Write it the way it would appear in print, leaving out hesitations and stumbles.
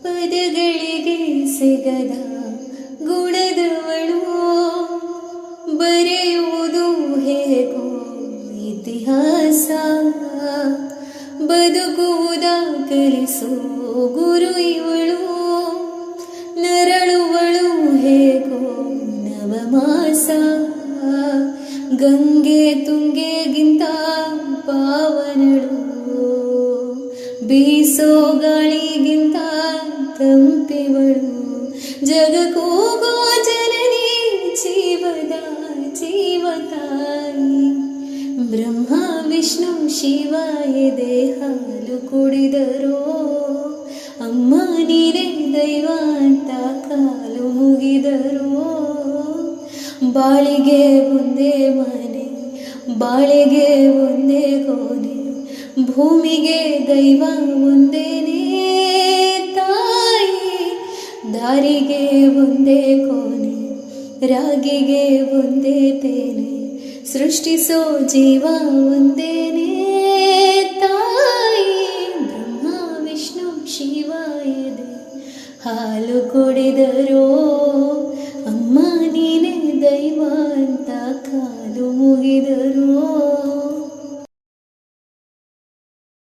ಪದಗಳಿಗೆ ಸಿಗದ ಗುಣದವಳು, ಬರೆಯುವುದು ಹೇಗೋ ಇತಿಹಾಸ, ಬದುಕುವುದ ಕಲಿಸೋ ಗುರು ಇವಳು, ನರಳುವಳು ಹೇಗೋ ನವಮಾಸ, ಗಂಗೆ ತುಂಗೆಗಿಂತ ಪಾವನಳು, ಬೀಸೋ ಗಾಳಿಗಿಂತ ತಂಪಿವಳು, ಜಗಕ್ಕೋಗೋ ಜನನಿ ಜೀವದ ಜೀವತಾಯಿ, ಬ್ರಹ್ಮ ವಿಷ್ಣು ಶಿವ ಎದೆ ಹಾಲು ಕುಡಿದರೋ, ಅಮ್ಮ ನೀನೇ ದೈವ ಅಂತ ಕಾಲು ಮುಗಿದರೋ, ಬಾಳಿಗೆ ಒಂದೇ ಮನೆ ಬಾಳಿಗೆ ಒಂದೇ ಕೋಣೆ, ಭೂಮಿಗೆ ದೈವ ಒಂದೇನೇ ತಾಯಿ, ದಾರಿಗೆ ಒಂದೇ ಕೋಣೆ ರಾಗಿಗೆ ಒಂದೇ ತೇನೆ, ಸೃಷ್ಟಿಸೋ ಜೀವ ಒಂದೇನೇ ತಾಯಿ, ಬ್ರಹ್ಮ ವಿಷ್ಣು ಶಿವ ಎದೆ ಹಾಲು ಕುಡಿದರೋ, ಅಮ್ಮ ನೀನೇ ದೈವ ಅಂತ ಕಾಲು ಮುಗಿದರೋ.